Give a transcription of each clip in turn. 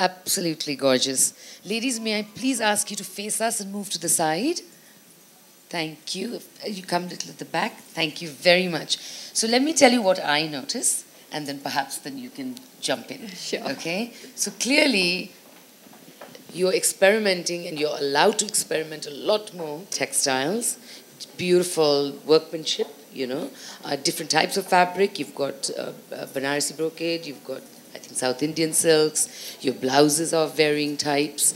absolutely gorgeous. Ladies, may I please ask you to face us and move to the side? Thank you. You come a little at the back. Thank you very much. So let me tell you what I notice, and then perhaps then you can jump in. Sure. Okay? So clearly, you're experimenting, and you're allowed to experiment a lot more textiles, beautiful workmanship, you know, different types of fabric. You've got Banarasi brocade, you've got, I think, South Indian silks, your blouses are of varying types,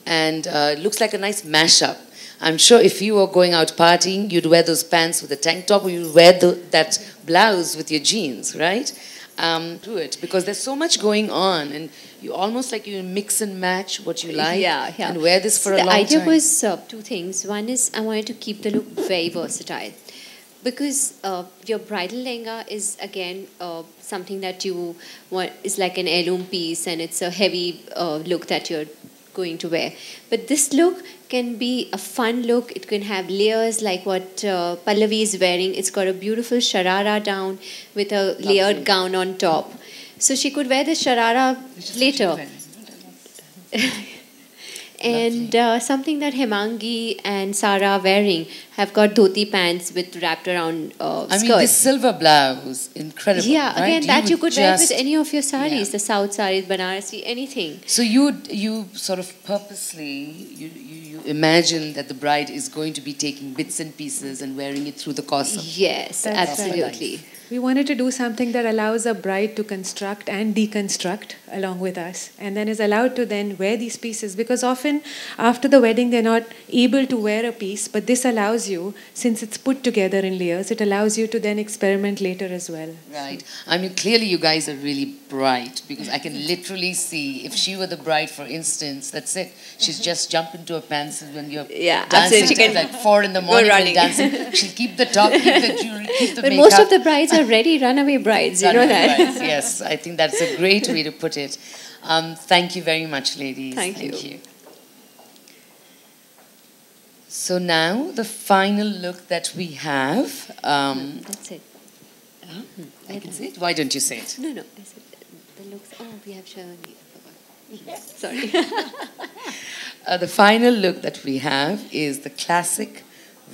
and it looks like a nice mashup. I'm sure if you were going out partying, you'd wear those pants with a tank top, or you'd wear that blouse with your jeans, right? Do it, because there's so much going on, and you almost like you mix and match what you like, and wear this for a long time. The idea was two things. One is I wanted to keep the look very versatile, because your bridal lehenga is again something that you want, is like an heirloom piece, and it's a heavy look that you're going to wear. But this look can be a fun look. It can have layers like what Pallavi is wearing. It's got a beautiful sharara down with a layered gown on top. So she could wear the sharara later. And something that Hemangi and Sara are wearing have got dhoti pants with wrapped around skirts. I mean, this silver blouse, incredible. Yeah, right? again, that you could wear with any of your saris, the South saris, Banarasi, anything. So you sort of purposely, you imagine that the bride is going to be taking bits and pieces and wearing it through the course of... Yes, absolutely. We wanted to do something that allows a bride to construct and deconstruct along with us, and then is allowed to then wear these pieces, because often after the wedding they're not able to wear a piece, but this allows you, since it's put together in layers, it allows you to then experiment later as well. Right. I mean, clearly you guys are really bright, because I can literally see, if she were the bride, for instance, that's it. She's just jumped into her pants when you're dancing till like 4 in the morning and dancing. She'll keep the top, keep the jewelry, keep the makeup. But most of the brides are ready runaway brides, you know that. Brides, yes, I think that's a great way to put it. Thank you very much, ladies. Thank you. So now the final look that we have. That's it. I can say it? Why don't you say it? No, I said the looks. Oh, we have Sayani. Sorry. The final look that we have is the classic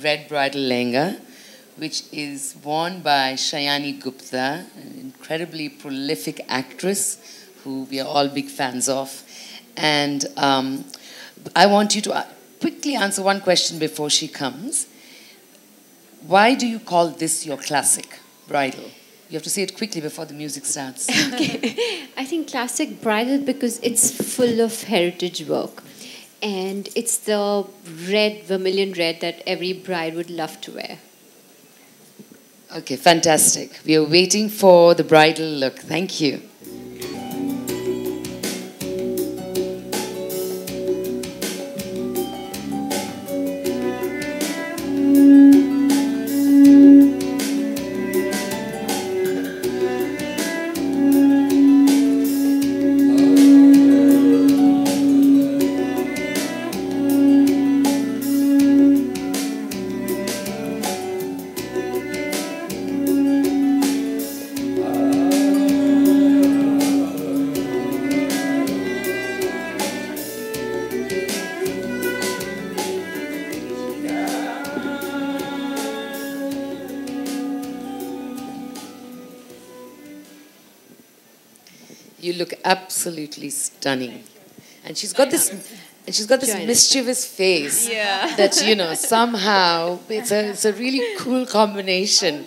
red bridal lehenga, which is worn by Sayani Gupta, an incredibly prolific actress who we are all big fans of. And I want you to quickly answer one question before she comes. Why do you call this your classic bridal? You have to say it quickly before the music starts. Okay. I think classic bridal because it's full of heritage work. And it's the red, vermilion red that every bride would love to wear. Okay, fantastic. We are waiting for the bridal look. Thank you. You look absolutely stunning. And she's got this mischievous face that, you know, somehow it's a really cool combination.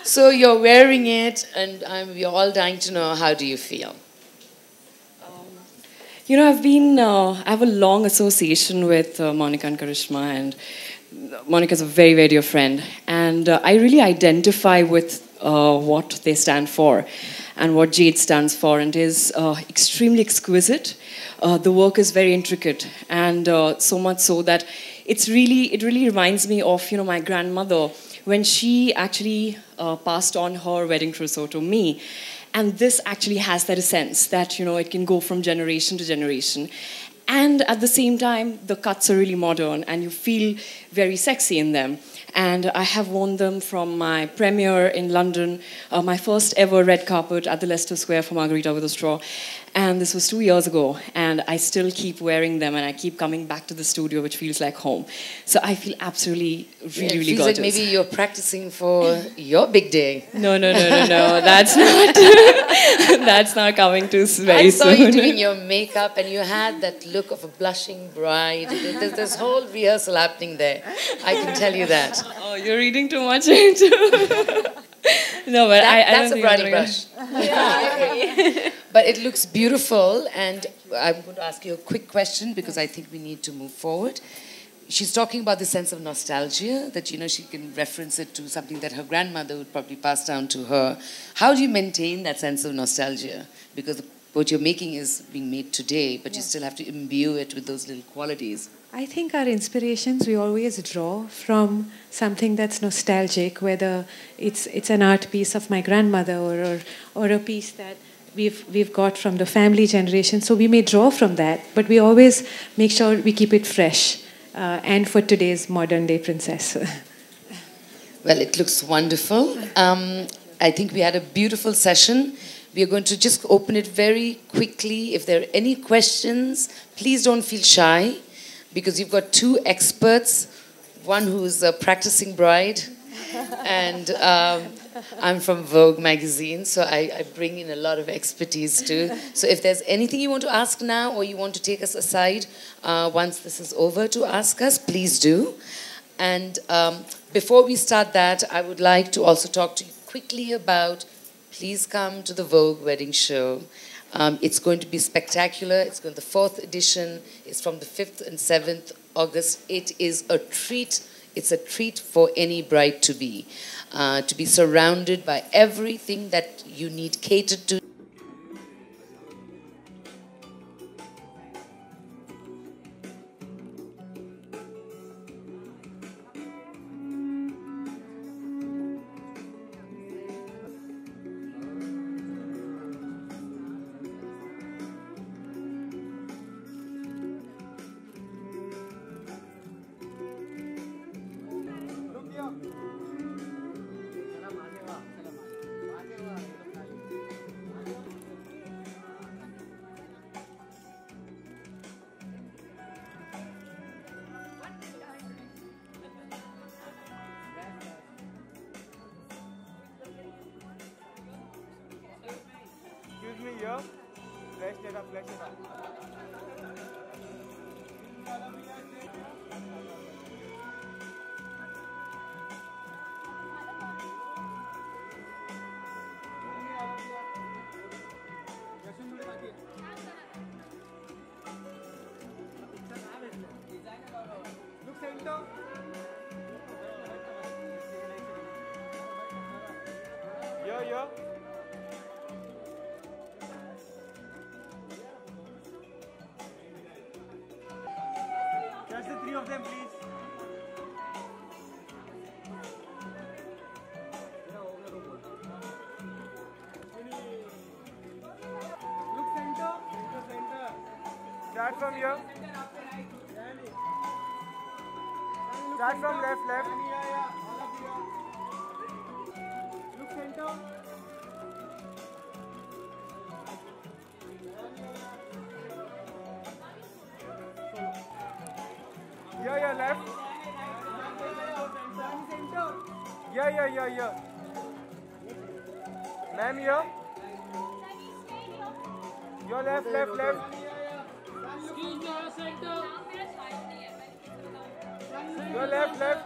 So you're wearing it, and we're all dying to know, how do you feel? You know, I have a long association with Monica and Karishma, and Monica's a very, very dear friend. And I really identify with what they stand for and what Jade stands for, and it is extremely exquisite. The work is very intricate, and so much so that it really reminds me of, you know, my grandmother when she actually passed on her wedding trousseau to me. And this actually has that essence that, you know, it can go from generation to generation. And at the same time, the cuts are really modern, and you feel very sexy in them. And I have worn them from my premiere in London, my first ever red carpet at the Leicester Square for Margarita with a Straw. And this was 2 years ago, and I still keep wearing them, and I keep coming back to the studio, which feels like home. So I feel absolutely, really gorgeous. It feels like maybe you're practicing for your big day. No, that's not. That's not coming too very soon. I saw you doing your makeup, and you had that look of a blushing bride. There's this whole rehearsal happening there. I can tell you that. Oh, you're reading too much into. No, but that's a bridal brush. But it looks beautiful, and I'm going to ask you a quick question because I think we need to move forward. She's talking about the sense of nostalgia, that, you know, she can reference it to something that her grandmother would probably pass down to her. How do you maintain that sense of nostalgia? Because what you're making is being made today, but you still have to imbue it with those little qualities. I think our inspirations, we always draw from something that's nostalgic, whether it's an art piece of my grandmother or a piece that we've got from the family generation. So we may draw from that, but we always make sure we keep it fresh and for today's modern day princess. Well, it looks wonderful. I think we had a beautiful session. We are going to just open it very quickly. If there are any questions, please don't feel shy, because you've got two experts, one who's a practicing bride, and I'm from Vogue magazine, so I bring in a lot of expertise too. So if there's anything you want to ask now, or you want to take us aside once this is over to ask us, please do. And before we start that, I would like to also talk to you quickly about, please come to the Vogue wedding show. It's going to be spectacular. It's going, the 4th edition is from the 5th and 7th August. It is a treat. It's a treat for any bride to be surrounded by everything that you need catered to. Catch the 3 of them, please. Look center. Center. Start from here. Start from left. Look center. Yeah, left. Yeah. Ma'am, here. Your left. Your left. Your left. Your left. Center.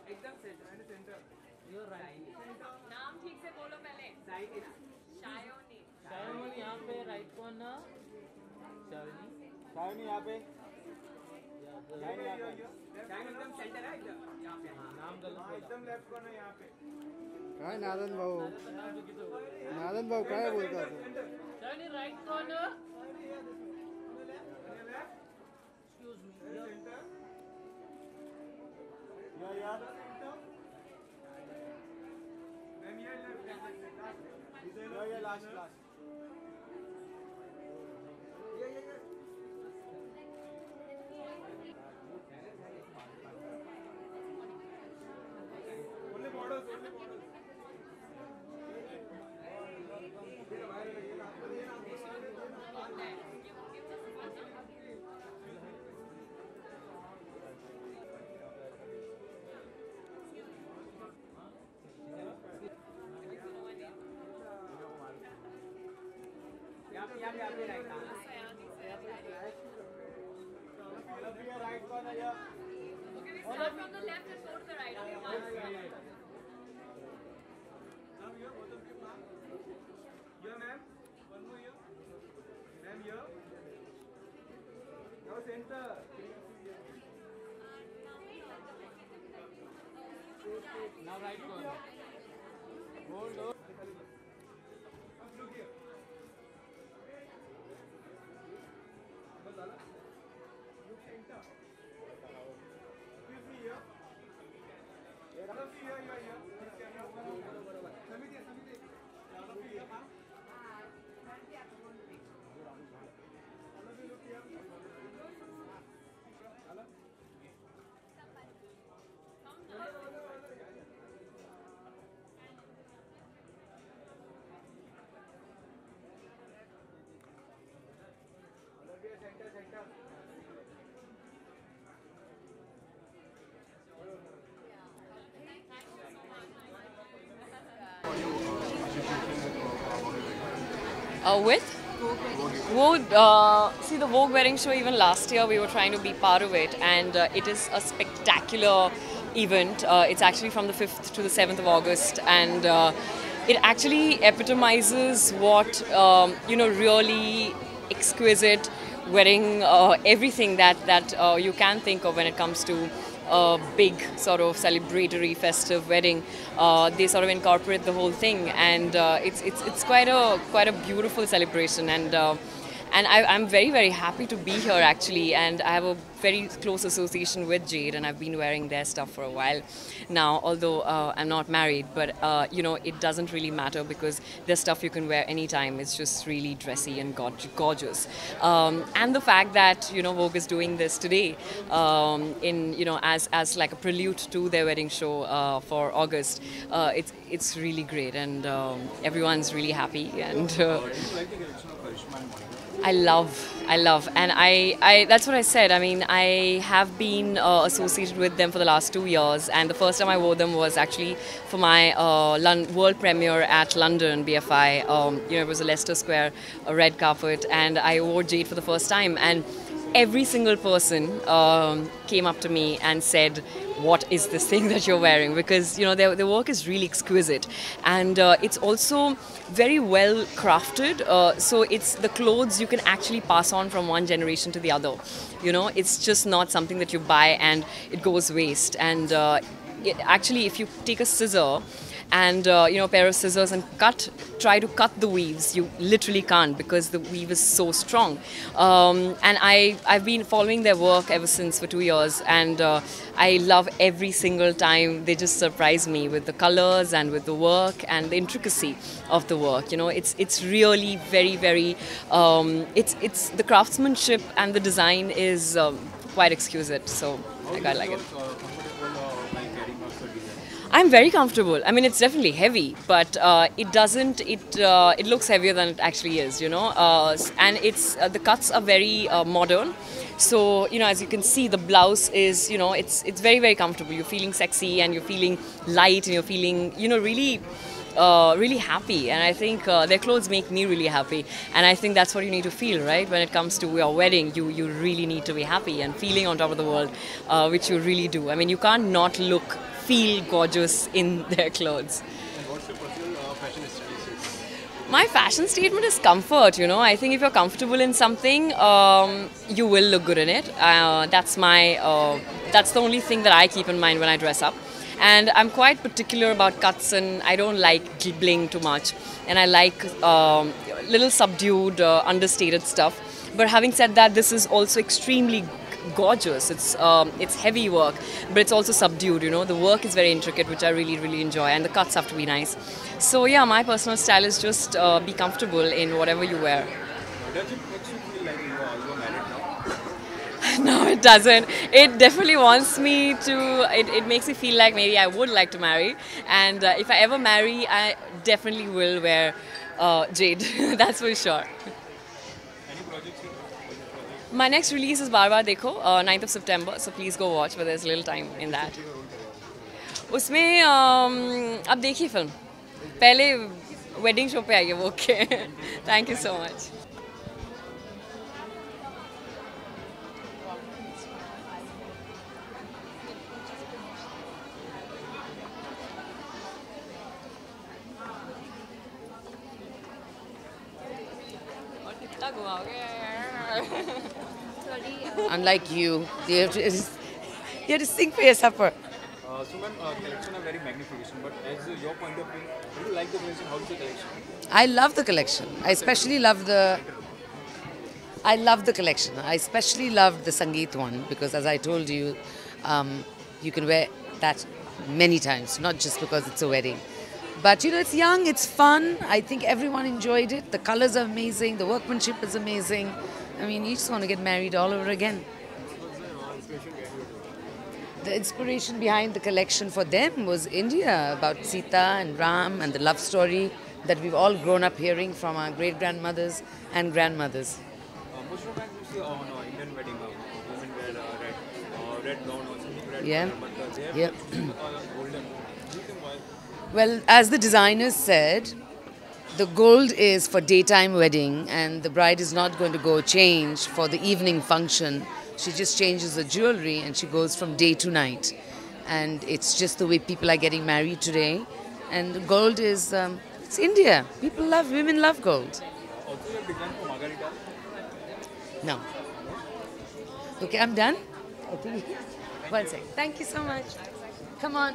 एकदम center. नाम ठीक से बोलो पहले। शायोनी। शायोनी यहाँ पे right corner. Shayoni. Shayoni यहाँ पे। शायोनी एकदम सेंटर है एकदम यहाँ पे। नाम गलत बोला। एकदम लेफ्ट कॉर्नर यहाँ पे। काय नादन भाऊ काय बोलतात Shayoni right corner. Excuse me. Yeah. Then here left. Yeah, last. Only models. यहाँ पे राइट कॉर्नर या Start from the left and go to the right. Okay, one. Now here, both of you, ma'am. Here, ma'am. One more here. Ma'am, here. Now center. Now right corner. Hold. Look here. Look center. Excuse me here. All of you here, you are here. Samiti. All of you here, ma'am. All of you look here. Hello. Center. With Vogue, see the Vogue wedding show. Even last year we were trying to be part of it, and it is a spectacular event. It's actually from the 5th to the 7th of August, and it actually epitomizes what really exquisite wedding, everything that you can think of when it comes to a big sort of celebratory festive wedding. They sort of incorporate the whole thing, and it's quite a beautiful celebration, and I'm very, very happy to be here actually, and I have a very close association with Jade, and I've been wearing their stuff for a while now, although I'm not married, but it doesn't really matter because there's stuff you can wear anytime. It's just really dressy and gorgeous. And the fact that Vogue is doing this today as like a prelude to their wedding show for August, it's really great, and everyone's really happy, and I love, and I that's what I said. I mean, I have been associated with them for the last 2 years, and the first time I wore them was actually for my world premiere at London BFI. It was a Leicester Square red carpet, and I wore Jade for the first time, and every single person came up to me and said, what is this thing that you're wearing? Because their work is really exquisite, and it's also very well crafted, so it's the clothes you can actually pass on from one generation to the other. It's just not something that you buy and it goes waste. And actually, if you take a scissor and a pair of scissors and try to cut the weaves, you literally can't, because the weave is so strong. And I've been following their work ever since for 2 years, and I love every single time they just surprise me with the colors and with the work and the intricacy of the work. It's really very, very it's the craftsmanship and the design is quite exquisite, so I quite like it. I'm very comfortable. I mean, it's definitely heavy, but it looks heavier than it actually is, and the cuts are very modern. So, as you can see, the blouse is, it's very, very comfortable. You're feeling sexy, and you're feeling light, and you're feeling, really happy. And I think their clothes make me really happy. And I think that's what you need to feel, right? When it comes to your wedding, you really need to be happy and feeling on top of the world, which you really do. I mean, you can't not look feel gorgeous in their clothes. And what's your personal fashion style? My fashion statement is comfort, you know. I think if you're comfortable in something, you will look good in it. That's the only thing that I keep in mind when I dress up. And I'm quite particular about cuts, and I don't like bling too much. And I like little subdued, understated stuff. But having said that, this is also extremely gorgeous. It's heavy work, but it's also subdued, you know. The work is very intricate, which I really, really enjoy, and the cuts have to be nice. So yeah, my personal style is just be comfortable in whatever you wear. Does it makes you feel like you are married now? No, it doesn't. It definitely wants me to, it makes me feel like maybe I would like to marry. And if I ever marry, I definitely will wear jade. That's for sure. Any projects? My next release is Bar Bar Dekho, 9th of September. So please go watch, but there's little time in that. उसमें अब देखिए film पहले wedding show पे आइए वो okay thank you so much और कितना घुमाओगे Unlike you have to sing for your supper. So ma'am, collection are very magnification, but as your point of view, do you like the collection? How's the collection? I love the collection. I especially love the collection. I especially love the Sangeet one because, as I told you, you can wear that many times, not just because it's a wedding. But you know, it's young, it's fun. I think everyone enjoyed it. The colors are amazing. The workmanship is amazing. I mean, you just want to get married all over again. The inspiration behind the collection for them was India, about Sita and Ram and the love story that we've all grown up hearing from our great-grandmothers and grandmothers. Most of the time you see on Indian wedding, women wear red gown or something red. Yeah. But they have Yeah. golden. Do you think why? Well, as the designers said, the gold is for daytime wedding and the bride is not going to go change for the evening function. She just changes the jewelry and she goes from day to night. And it's just the way people are getting married today. And gold is, it's India. Women love gold. Also, you have declined for Margarita. No. Okay, I'm done. I think. One second. Thank you so much. Come on.